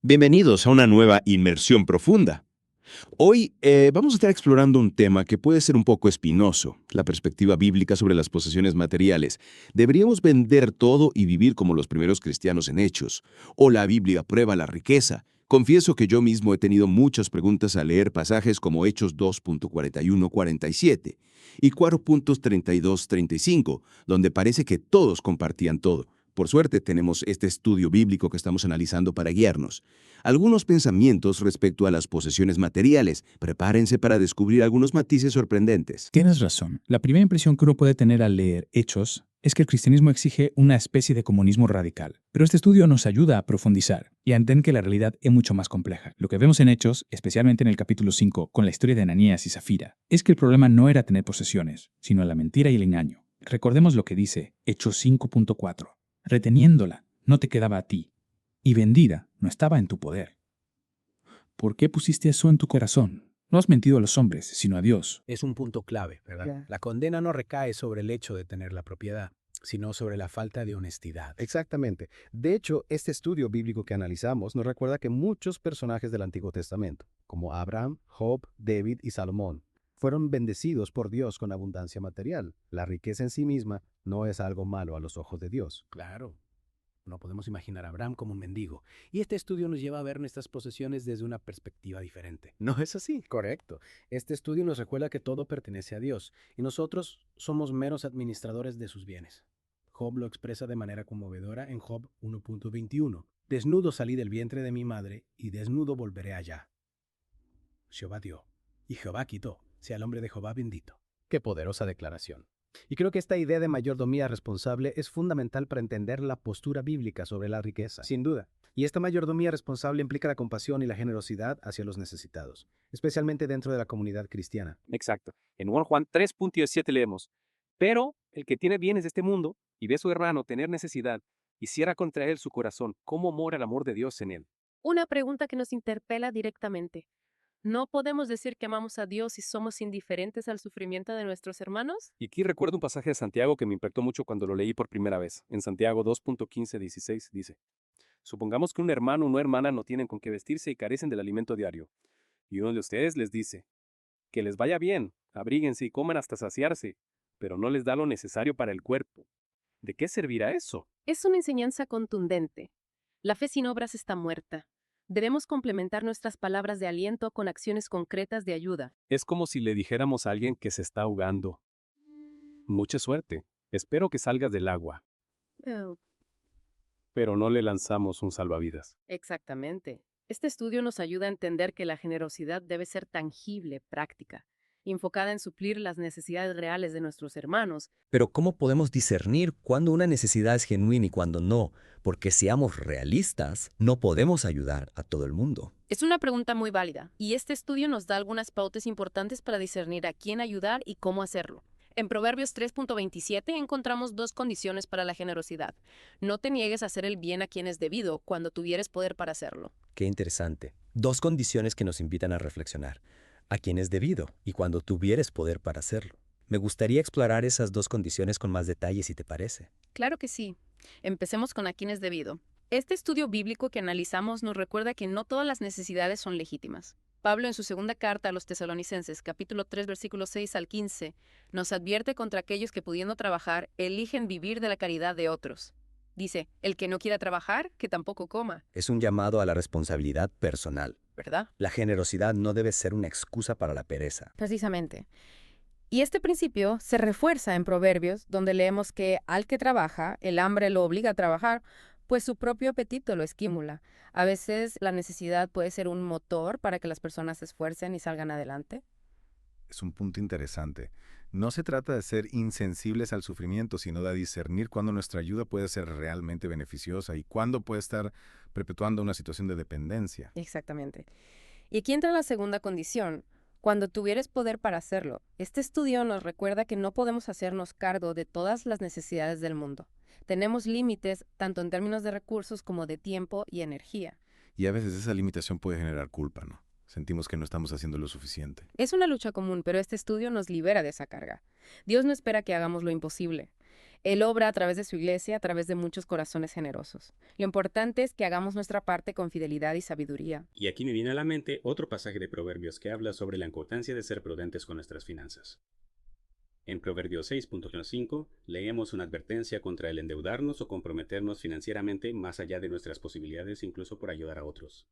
Bienvenidos a una nueva inmersión profunda. Hoy vamos a estar explorando un tema que puede ser un poco espinoso, la perspectiva bíblica sobre las posesiones materiales. ¿Deberíamos vender todo y vivir como los primeros cristianos en Hechos? ¿O la Biblia prueba la riqueza? Confieso que yo mismo he tenido muchas preguntas al leer pasajes como Hechos 2.41-47 y 4.32-35, donde parece que todos compartían todo. Por suerte tenemos este estudio bíblico que estamos analizando para guiarnos. Algunos pensamientos respecto a las posesiones materiales. Prepárense para descubrir algunos matices sorprendentes. Tienes razón. La primera impresión que uno puede tener al leer Hechos es que el cristianismo exige una especie de comunismo radical. Pero este estudio nos ayuda a profundizar y a entender que la realidad es mucho más compleja. Lo que vemos en Hechos, especialmente en el capítulo 5, con la historia de Ananías y Zafira, es que el problema no era tener posesiones, sino la mentira y el engaño. Recordemos lo que dice Hechos 5.4. Reteniéndola, no te quedaba a ti, y vendida, no estaba en tu poder. ¿Por qué pusiste eso en tu corazón? No has mentido a los hombres, sino a Dios. Es un punto clave, ¿verdad? Ya. La condena no recae sobre el hecho de tener la propiedad, sino sobre la falta de honestidad. Exactamente. De hecho, este estudio bíblico que analizamos nos recuerda que muchos personajes del Antiguo Testamento, como Abraham, Job, David y Salomón, fueron bendecidos por Dios con abundancia material. La riqueza en sí misma no es algo malo a los ojos de Dios. Claro, no podemos imaginar a Abraham como un mendigo. Y este estudio nos lleva a ver nuestras posesiones desde una perspectiva diferente. ¿No es así? Correcto. Este estudio nos recuerda que todo pertenece a Dios y nosotros somos meros administradores de sus bienes. Job lo expresa de manera conmovedora en Job 1.21. Desnudo salí del vientre de mi madre y desnudo volveré allá. Jehová dio y Jehová quitó. Sea el hombre de Jehová bendito. Qué poderosa declaración. Y creo que esta idea de mayordomía responsable es fundamental para entender la postura bíblica sobre la riqueza. Sin duda. Y esta mayordomía responsable implica la compasión y la generosidad hacia los necesitados, especialmente dentro de la comunidad cristiana. Exacto. En 1 Juan 3.17 leemos, pero el que tiene bienes de este mundo y ve a su hermano tener necesidad y cierra contra él su corazón, ¿cómo mora el amor de Dios en él? Una pregunta que nos interpela directamente. ¿No podemos decir que amamos a Dios si somos indiferentes al sufrimiento de nuestros hermanos? Y aquí recuerdo un pasaje de Santiago que me impactó mucho cuando lo leí por primera vez. En Santiago 2.15-16 dice, supongamos que un hermano o una hermana no tienen con qué vestirse y carecen del alimento diario. Y uno de ustedes les dice, que les vaya bien, abríguense y coman hasta saciarse, pero no les da lo necesario para el cuerpo. ¿De qué servirá eso? Es una enseñanza contundente. La fe sin obras está muerta. Debemos complementar nuestras palabras de aliento con acciones concretas de ayuda. Es como si le dijéramos a alguien que se está ahogando. Mucha suerte. Espero que salgas del agua. Pero no le lanzamos un salvavidas. Exactamente. Este estudio nos ayuda a entender que la generosidad debe ser tangible, práctica, enfocada en suplir las necesidades reales de nuestros hermanos. Pero ¿cómo podemos discernir cuándo una necesidad es genuina y cuándo no? Porque seamos realistas, no podemos ayudar a todo el mundo. Es una pregunta muy válida, y este estudio nos da algunas pautas importantes para discernir a quién ayudar y cómo hacerlo. En Proverbios 3.27 encontramos dos condiciones para la generosidad. No te niegues a hacer el bien a quien es debido cuando tuvieres poder para hacerlo. Qué interesante. Dos condiciones que nos invitan a reflexionar. A quién es debido y cuando tuvieres poder para hacerlo. Me gustaría explorar esas dos condiciones con más detalle si te parece. Claro que sí. Empecemos con a quién es debido. Este estudio bíblico que analizamos nos recuerda que no todas las necesidades son legítimas. Pablo, en su segunda carta a los Tesalonicenses, capítulo 3, versículos 6 al 15, nos advierte contra aquellos que, pudiendo trabajar, eligen vivir de la caridad de otros. Dice, el que no quiera trabajar, que tampoco coma, Es un llamado a la responsabilidad personal. ¿verdad? La generosidad no debe ser una excusa para la pereza. Precisamente. Y este principio se refuerza en Proverbios, donde leemos que al que trabaja, el hambre lo obliga a trabajar, pues su propio apetito lo estimula. A veces la necesidad puede ser un motor para que las personas se esfuercen y salgan adelante. Es un punto interesante. No se trata de ser insensibles al sufrimiento, sino de discernir cuándo nuestra ayuda puede ser realmente beneficiosa y cuándo puede estar perpetuando una situación de dependencia. Exactamente. Y aquí entra la segunda condición. Cuando tuvieres poder para hacerlo, este estudio nos recuerda que no podemos hacernos cargo de todas las necesidades del mundo. Tenemos límites tanto en términos de recursos como de tiempo y energía. Y a veces esa limitación puede generar culpa, ¿no? Sentimos que no estamos haciendo lo suficiente. Es una lucha común, pero este estudio nos libera de esa carga. Dios no espera que hagamos lo imposible. Él obra a través de su iglesia, a través de muchos corazones generosos. Lo importante es que hagamos nuestra parte con fidelidad y sabiduría. Y aquí me viene a la mente otro pasaje de Proverbios que habla sobre la importancia de ser prudentes con nuestras finanzas. En Proverbios 6.5 leemos una advertencia contra el endeudarnos o comprometernos financieramente más allá de nuestras posibilidades, incluso por ayudar a otros.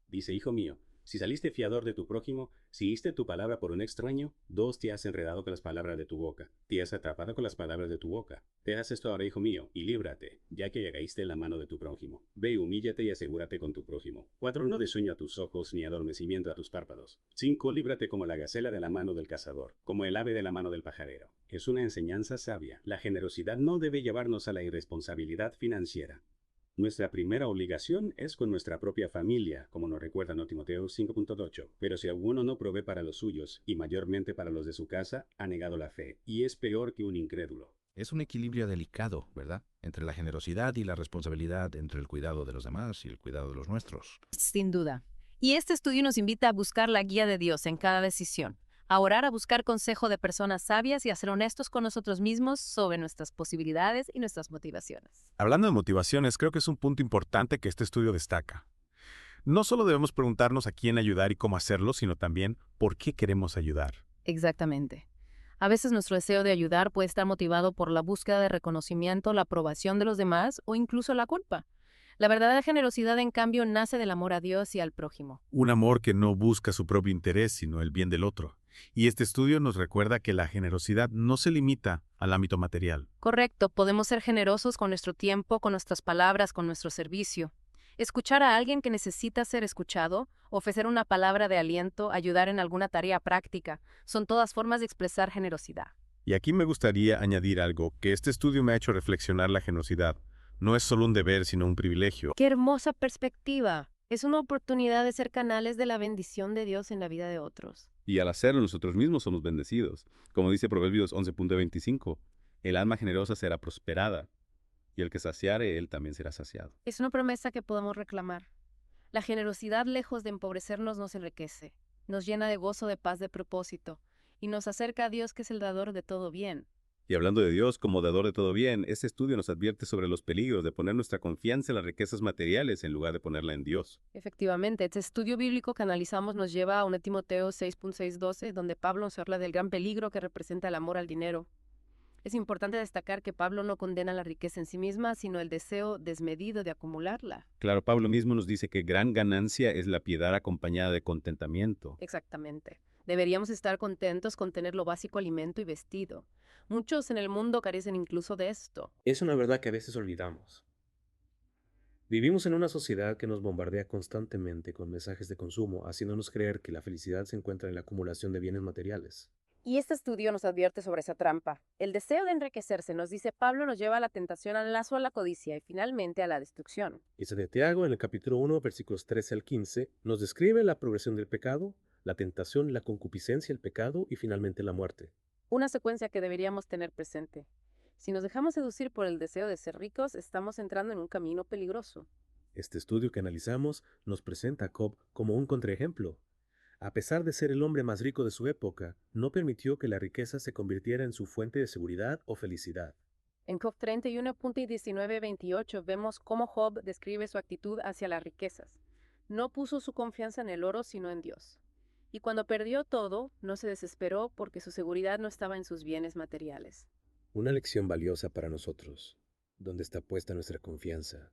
Dice: hijo mío, si saliste fiador de tu prójimo, si diste tu palabra por un extraño, dos te has enredado con las palabras de tu boca, te has atrapado con las palabras de tu boca. Te haz esto ahora, hijo mío, y líbrate, ya que caíste en la mano de tu prójimo. Ve, humíllate y asegúrate con tu prójimo. 4. No des sueño a tus ojos, ni adormecimiento a tus párpados. 5. Líbrate como la gacela de la mano del cazador, como el ave de la mano del pajarero. Es una enseñanza sabia. La generosidad no debe llevarnos a la irresponsabilidad financiera. Nuestra primera obligación es con nuestra propia familia, como nos recuerda Timoteo 5.8. Pero si alguno no provee para los suyos, y mayormente para los de su casa, ha negado la fe, y es peor que un incrédulo. Es un equilibrio delicado, ¿verdad? Entre la generosidad y la responsabilidad, entre el cuidado de los demás y el cuidado de los nuestros. Sin duda. Y este estudio nos invita a buscar la guía de Dios en cada decisión, a orar, a buscar consejo de personas sabias y a ser honestos con nosotros mismos sobre nuestras posibilidades y nuestras motivaciones. Hablando de motivaciones, creo que es un punto importante que este estudio destaca. No solo debemos preguntarnos a quién ayudar y cómo hacerlo, sino también por qué queremos ayudar. Exactamente. A veces nuestro deseo de ayudar puede estar motivado por la búsqueda de reconocimiento, la aprobación de los demás o incluso la culpa. La verdadera generosidad, en cambio, nace del amor a Dios y al prójimo. Un amor que no busca su propio interés, sino el bien del otro. Y este estudio nos recuerda que la generosidad no se limita al ámbito material. Correcto, podemos ser generosos con nuestro tiempo, con nuestras palabras, con nuestro servicio. Escuchar a alguien que necesita ser escuchado, ofrecer una palabra de aliento, ayudar en alguna tarea práctica, son todas formas de expresar generosidad. Y aquí me gustaría añadir algo que este estudio me ha hecho reflexionar. La generosidad no es solo un deber, sino un privilegio. ¡Qué hermosa perspectiva! Es una oportunidad de ser canales de la bendición de Dios en la vida de otros. Y al hacerlo nosotros mismos somos bendecidos. Como dice Proverbios 11.25, el alma generosa será prosperada, y el que saciare, él también será saciado. Es una promesa que podemos reclamar. La generosidad, lejos de empobrecernos, nos enriquece, nos llena de gozo, de paz, de propósito, y nos acerca a Dios, que es el dador de todo bien. Y hablando de Dios como dador de todo bien, este estudio nos advierte sobre los peligros de poner nuestra confianza en las riquezas materiales en lugar de ponerla en Dios. Efectivamente, este estudio bíblico que analizamos nos lleva a 1 Timoteo 6.6-12, donde Pablo nos habla del gran peligro que representa el amor al dinero. Es importante destacar que Pablo no condena la riqueza en sí misma, sino el deseo desmedido de acumularla. Claro, Pablo mismo nos dice que gran ganancia es la piedad acompañada de contentamiento. Exactamente. Deberíamos estar contentos con tener lo básico, alimento y vestido. Muchos en el mundo carecen incluso de esto. Es una verdad que a veces olvidamos. Vivimos en una sociedad que nos bombardea constantemente con mensajes de consumo, haciéndonos creer que la felicidad se encuentra en la acumulación de bienes materiales. Y este estudio nos advierte sobre esa trampa. El deseo de enriquecerse, nos dice Pablo, nos lleva a la tentación, al lazo, a la codicia y finalmente a la destrucción. Y Santiago, en el capítulo 1, versículos 13 al 15, nos describe la progresión del pecado, la tentación, la concupiscencia, el pecado y finalmente la muerte. Una secuencia que deberíamos tener presente. Si nos dejamos seducir por el deseo de ser ricos, estamos entrando en un camino peligroso. Este estudio que analizamos nos presenta a Job como un contraejemplo. A pesar de ser el hombre más rico de su época, no permitió que la riqueza se convirtiera en su fuente de seguridad o felicidad. En Job 31.19-28 vemos cómo Job describe su actitud hacia las riquezas. No puso su confianza en el oro, sino en Dios. Y cuando perdió todo, no se desesperó porque su seguridad no estaba en sus bienes materiales. Una lección valiosa para nosotros. ¿Dónde está puesta nuestra confianza?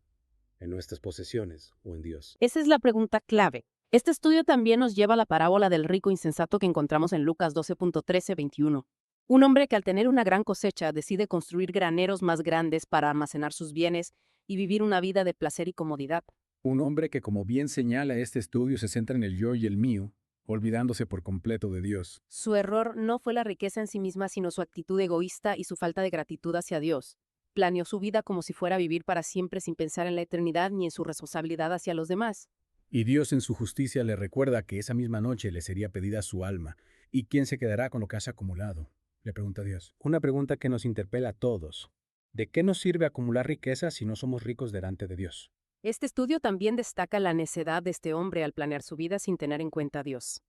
¿En nuestras posesiones o en Dios? Esa es la pregunta clave. Este estudio también nos lleva a la parábola del rico insensato que encontramos en Lucas 12.13-21. Un hombre que al tener una gran cosecha decide construir graneros más grandes para almacenar sus bienes y vivir una vida de placer y comodidad. Un hombre que, como bien señala este estudio, se centra en el yo y el mío, olvidándose por completo de Dios. Su error no fue la riqueza en sí misma, sino su actitud egoísta y su falta de gratitud hacia Dios. Planeó su vida como si fuera a vivir para siempre sin pensar en la eternidad ni en su responsabilidad hacia los demás. Y Dios en su justicia le recuerda que esa misma noche le sería pedida su alma. ¿Y quién se quedará con lo que has acumulado?, le pregunta Dios. Una pregunta que nos interpela a todos. ¿De qué nos sirve acumular riqueza si no somos ricos delante de Dios? Este estudio también destaca la necedad de este hombre al planear su vida sin tener en cuenta a Dios.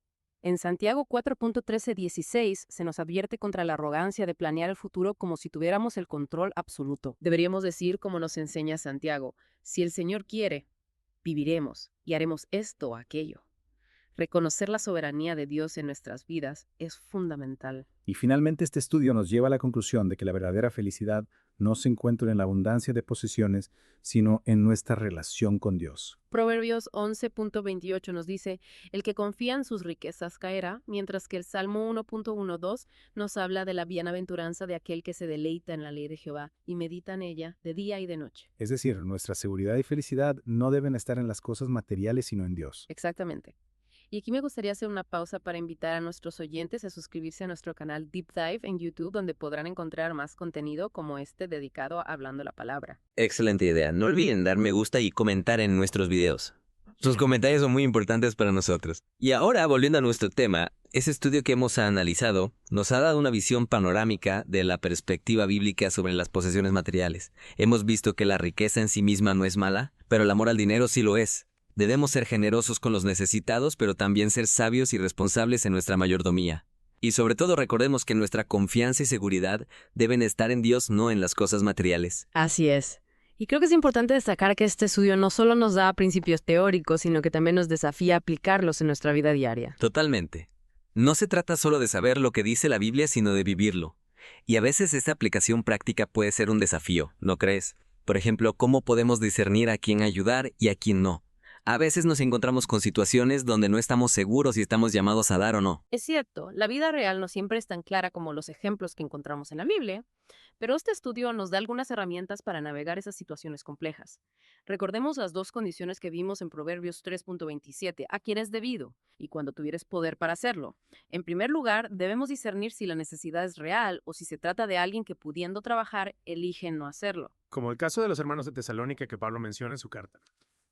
En Santiago 4.13-16 se nos advierte contra la arrogancia de planear el futuro como si tuviéramos el control absoluto. Deberíamos decir, como nos enseña Santiago, si el Señor quiere, viviremos y haremos esto o aquello. Reconocer la soberanía de Dios en nuestras vidas es fundamental. Y finalmente este estudio nos lleva a la conclusión de que la verdadera felicidad no se encuentra en la abundancia de posesiones, sino en nuestra relación con Dios. Proverbios 11.28 nos dice, el que confía en sus riquezas caerá, mientras que el Salmo 1.12 nos habla de la bienaventuranza de aquel que se deleita en la ley de Jehová y medita en ella de día y de noche. Es decir, nuestra seguridad y felicidad no deben estar en las cosas materiales, sino en Dios. Exactamente. Y aquí me gustaría hacer una pausa para invitar a nuestros oyentes a suscribirse a nuestro canal Deep Dive en YouTube, donde podrán encontrar más contenido como este dedicado a Hablando la Palabra. Excelente idea. No olviden dar me gusta y comentar en nuestros videos. Sus comentarios son muy importantes para nosotros. Y ahora, volviendo a nuestro tema, ese estudio que hemos analizado nos ha dado una visión panorámica de la perspectiva bíblica sobre las posesiones materiales. Hemos visto que la riqueza en sí misma no es mala, pero el amor al dinero sí lo es. Debemos ser generosos con los necesitados, pero también ser sabios y responsables en nuestra mayordomía. Y sobre todo recordemos que nuestra confianza y seguridad deben estar en Dios, no en las cosas materiales. Así es. Y creo que es importante destacar que este estudio no solo nos da principios teóricos, sino que también nos desafía a aplicarlos en nuestra vida diaria. Totalmente. No se trata solo de saber lo que dice la Biblia, sino de vivirlo. Y a veces esta aplicación práctica puede ser un desafío, ¿no crees? Por ejemplo, ¿cómo podemos discernir a quién ayudar y a quién no? A veces nos encontramos con situaciones donde no estamos seguros si estamos llamados a dar o no. Es cierto, la vida real no siempre es tan clara como los ejemplos que encontramos en la Biblia, pero este estudio nos da algunas herramientas para navegar esas situaciones complejas. Recordemos las dos condiciones que vimos en Proverbios 3.27, a quien es debido y cuando tuvieres poder para hacerlo. En primer lugar, debemos discernir si la necesidad es real o si se trata de alguien que pudiendo trabajar, elige no hacerlo. Como el caso de los hermanos de Tesalónica que Pablo menciona en su carta.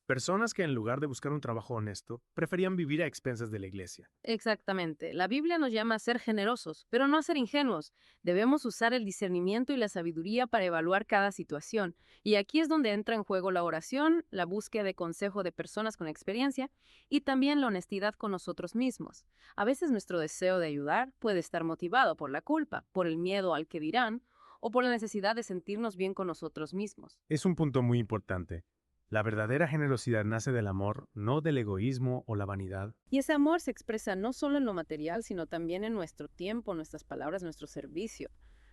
Personas que en lugar de buscar un trabajo honesto, preferían vivir a expensas de la iglesia. Exactamente. La Biblia nos llama a ser generosos, pero no a ser ingenuos. Debemos usar el discernimiento y la sabiduría para evaluar cada situación. Y aquí es donde entra en juego la oración, la búsqueda de consejo de personas con experiencia y también la honestidad con nosotros mismos. A veces nuestro deseo de ayudar puede estar motivado por la culpa, por el miedo al que dirán o por la necesidad de sentirnos bien con nosotros mismos. Es un punto muy importante. La verdadera generosidad nace del amor, no del egoísmo o la vanidad. Y ese amor se expresa no solo en lo material, sino también en nuestro tiempo, nuestras palabras, nuestro servicio.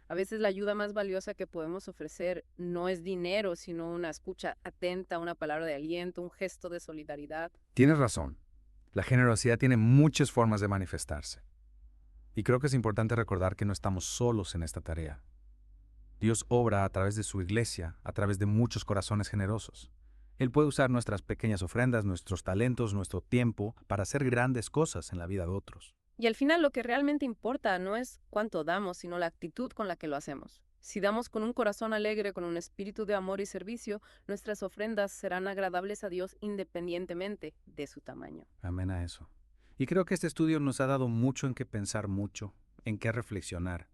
A veces la ayuda más valiosa que podemos ofrecer no es dinero, sino una escucha atenta, una palabra de aliento, un gesto de solidaridad. Tienes razón. La generosidad tiene muchas formas de manifestarse. Y creo que es importante recordar que no estamos solos en esta tarea. Dios obra a través de su iglesia, a través de muchos corazones generosos. Él puede usar nuestras pequeñas ofrendas, nuestros talentos, nuestro tiempo para hacer grandes cosas en la vida de otros. Y al final lo que realmente importa no es cuánto damos, sino la actitud con la que lo hacemos. Si damos con un corazón alegre, con un espíritu de amor y servicio, nuestras ofrendas serán agradables a Dios independientemente de su tamaño. Amén a eso. Y creo que este estudio nos ha dado mucho en qué pensar mucho, en qué reflexionar.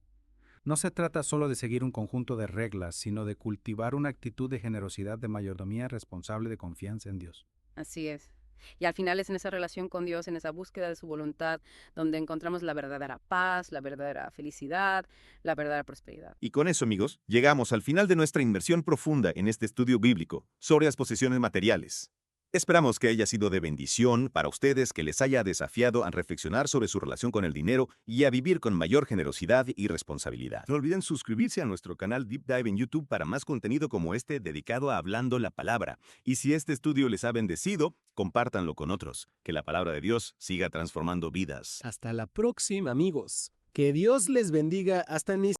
No se trata solo de seguir un conjunto de reglas, sino de cultivar una actitud de generosidad, de mayordomía responsable, de confianza en Dios. Así es. Y al final es en esa relación con Dios, en esa búsqueda de su voluntad, donde encontramos la verdadera paz, la verdadera felicidad, la verdadera prosperidad. Y con eso, amigos, llegamos al final de nuestra inmersión profunda en este estudio bíblico sobre las posesiones materiales. Esperamos que haya sido de bendición para ustedes, que les haya desafiado a reflexionar sobre su relación con el dinero y a vivir con mayor generosidad y responsabilidad. No olviden suscribirse a nuestro canal Deep Dive en YouTube para más contenido como este dedicado a Hablando la Palabra. Y si este estudio les ha bendecido, compártanlo con otros. Que la palabra de Dios siga transformando vidas. Hasta la próxima, amigos. Que Dios les bendiga hasta en